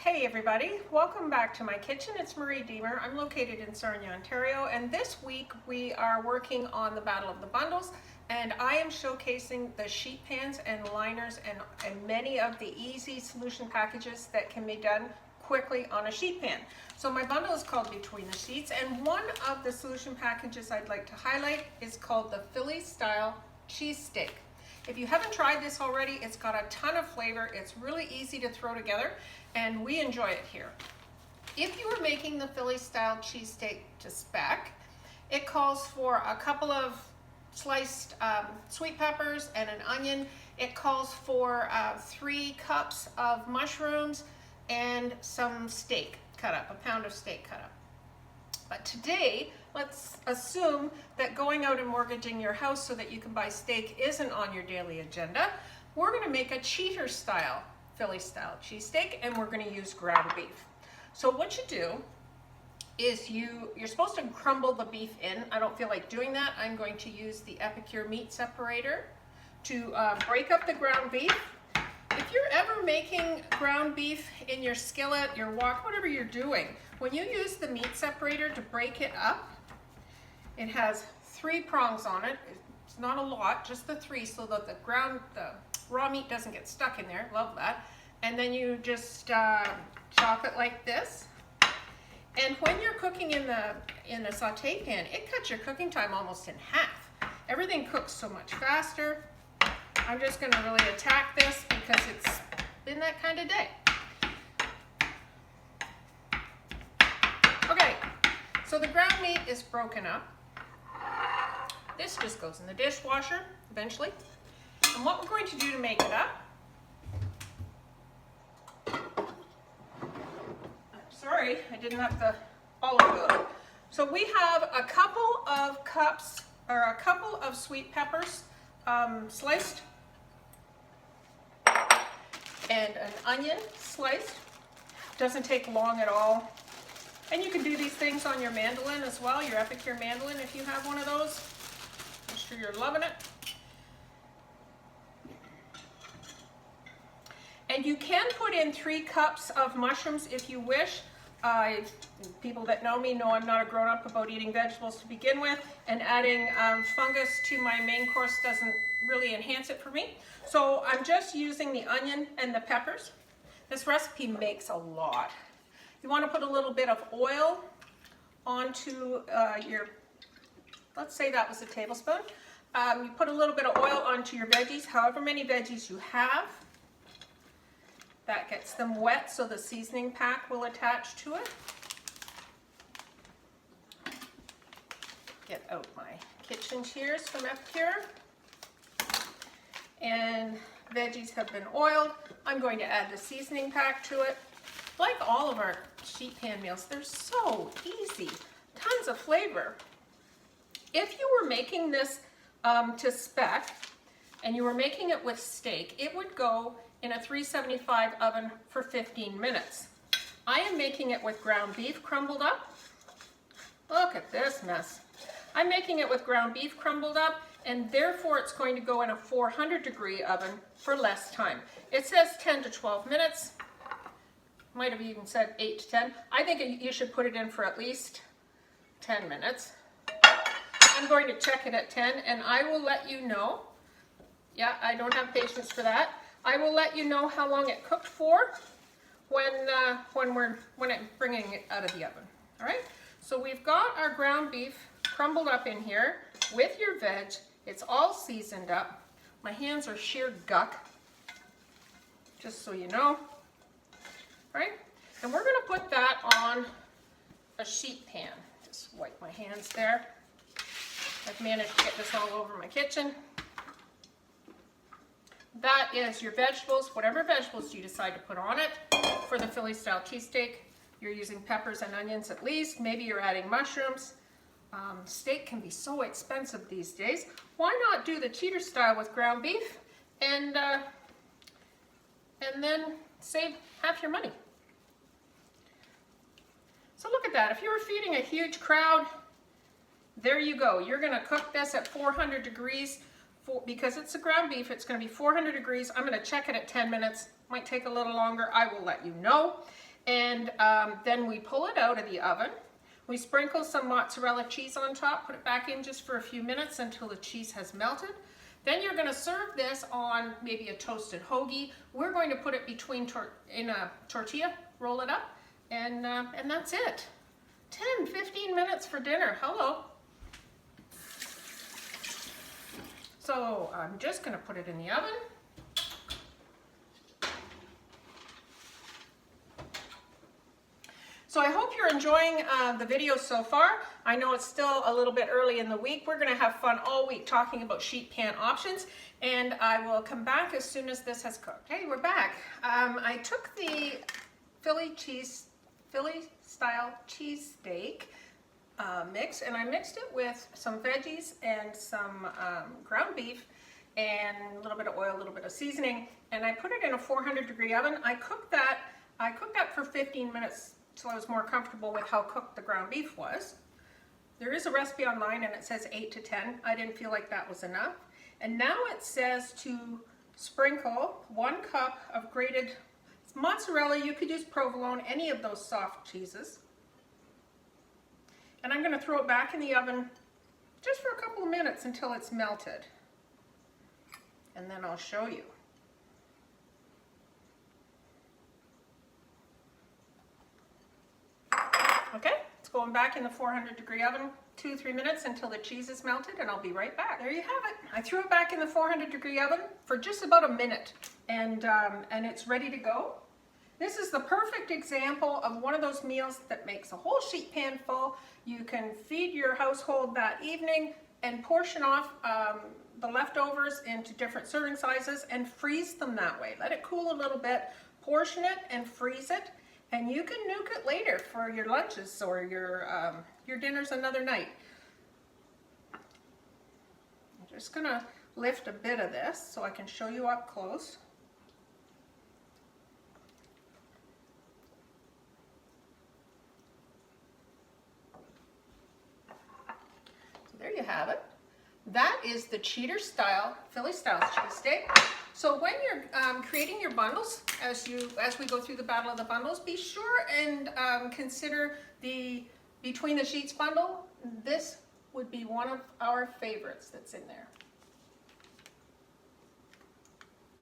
Hey everybody, welcome back to my kitchen. It's Marie Diemer. I'm located in Sarnia, Ontario, and this week we are working on the Battle of the Bundles, and I am showcasing the sheet pans and liners and many of the easy solution packages that can be done quickly on a sheet pan. So my bundle is called Between the Sheets, and one of the solution packages I'd like to highlight is called the Philly style cheesesteak. If you haven't tried this already, it's got a ton of flavor. It's really easy to throw together, and we enjoy it here. If you are making the Philly style cheesesteak to spec, it calls for a couple of sliced sweet peppers and an onion. It calls for 3 cups of mushrooms and some steak cut up, a pound of steak cut up. But today, let's assume that going out and mortgaging your house so that you can buy steak isn't on your daily agenda. We're going to make a cheater style, Philly style cheesesteak, and we're going to use ground beef. So what you do is you're supposed to crumble the beef in. I don't feel like doing that. I'm going to use the EPICURE meat separator to break up the ground beef. If you're ever making ground beef in your skillet, your wok, whatever you're doing, when you use the meat separator to break it up, it has 3 prongs on it. It's not a lot, just the 3, so that the raw meat doesn't get stuck in there. Love that. And then you just chop it like this. And when you're cooking in the saute pan, it cuts your cooking time almost in half. Everything cooks so much faster. I'm just going to really attack this because it's been that kind of day. Okay, so the ground meat is broken up. This just goes in the dishwasher eventually. And what we're going to do to make it up, sorry, I didn't have the olive oil. So we have a couple of cups, or a couple of sweet peppers sliced, and an onion sliced. Doesn't take long at all. And you can do these things on your mandolin as well, your EPICURE mandolin if you have one of those. I'm sure you're loving it. And you can put in 3 cups of mushrooms if you wish. People that know me know I'm not a grown-up about eating vegetables to begin with, and adding fungus to my main course doesn't really enhance it for me. So I'm just using the onion and the peppers. This recipe makes a lot. You want to put a little bit of oil onto let's say that was a tablespoon. You put a little bit of oil onto your veggies, however many veggies you have. That gets them wet so the seasoning pack will attach to it. Get out my kitchen shears from EPICURE. And veggies have been oiled. I'm going to add the seasoning pack to it. Like all of our sheet pan meals, they're so easy. Tons of flavor. If you were making this to spec and you were making it with steak, it would go in a 375 oven for 15 minutes. I am making it with ground beef crumbled up. Look at this mess. I'm making it with ground beef crumbled up, and therefore it's going to go in a 400-degree oven for less time. It says 10 to 12 minutes. Might have even said 8 to 10. I think you should put it in for at least 10 minutes. I'm going to check it at 10, and I will let you know. Yeah, I don't have patience for that. I will let you know how long it cooked for when I'm bringing it out of the oven. All right. So we've got our ground beef crumbled up in here with your veg. It's all seasoned up. My hands are sheer guck, just so you know. All right. And we're going to put that on a sheet pan. Just wipe my hands there. I've managed to get this all over my kitchen. That is your vegetables, whatever vegetables you decide to put on it. For the Philly style cheesesteak, you're using peppers and onions at least. Maybe you're adding mushrooms. Steak can be so expensive these days. Why not do the cheater style with ground beef and then save half your money? So look at that. If you were feeding a huge crowd, there you go. You're going to cook this at 400 degrees. Because it's a ground beef, it's going to be 400 degrees. I'm going to check it at 10 minutes. Might take a little longer. I will let you know. And then we pull it out of the oven. We sprinkle some mozzarella cheese on top, put it back in just for a few minutes until the cheese has melted. Then you're going to serve this on maybe a toasted hoagie. We're going to put it in a tortilla, roll it up, and that's it. 10-15 minutes for dinner. Hello. So I'm just going to put it in the oven. So I hope you're enjoying the video so far. I know it's still a little bit early in the week. We're going to have fun all week talking about sheet pan options, and I will come back as soon as this has cooked. Hey, we're back. I took the Philly style cheesesteak mix, and I mixed it with some veggies and some ground beef and a little bit of oil, a little bit of seasoning, and I put it in a 400-degree oven. I cooked that for 15 minutes so I was more comfortable with how cooked the ground beef was. There is a recipe online and it says 8 to 10. I didn't feel like that was enough. And now it says to sprinkle 1 cup of grated mozzarella. You could use provolone, any of those soft cheeses. And I'm going to throw it back in the oven just for a couple of minutes until it's melted. And then I'll show you. Okay, it's going back in the 400-degree oven 2-3 minutes until the cheese is melted, and I'll be right back. There you have it. I threw it back in the 400-degree oven for just about a minute, and it's ready to go. This is the perfect example of one of those meals that makes a whole sheet pan full. You can feed your household that evening and portion off the leftovers into different serving sizes and freeze them that way. Let it cool a little bit, portion it and freeze it. And you can nuke it later for your lunches or your dinners another night. I'm just going to lift a bit of this so I can show you up close. So there you have it. That is the cheater style, Philly style cheesesteak. So when you're creating your bundles, as we go through the battle of the bundles, be sure and consider the Between the Sheets bundle. This would be one of our favorites that's in there.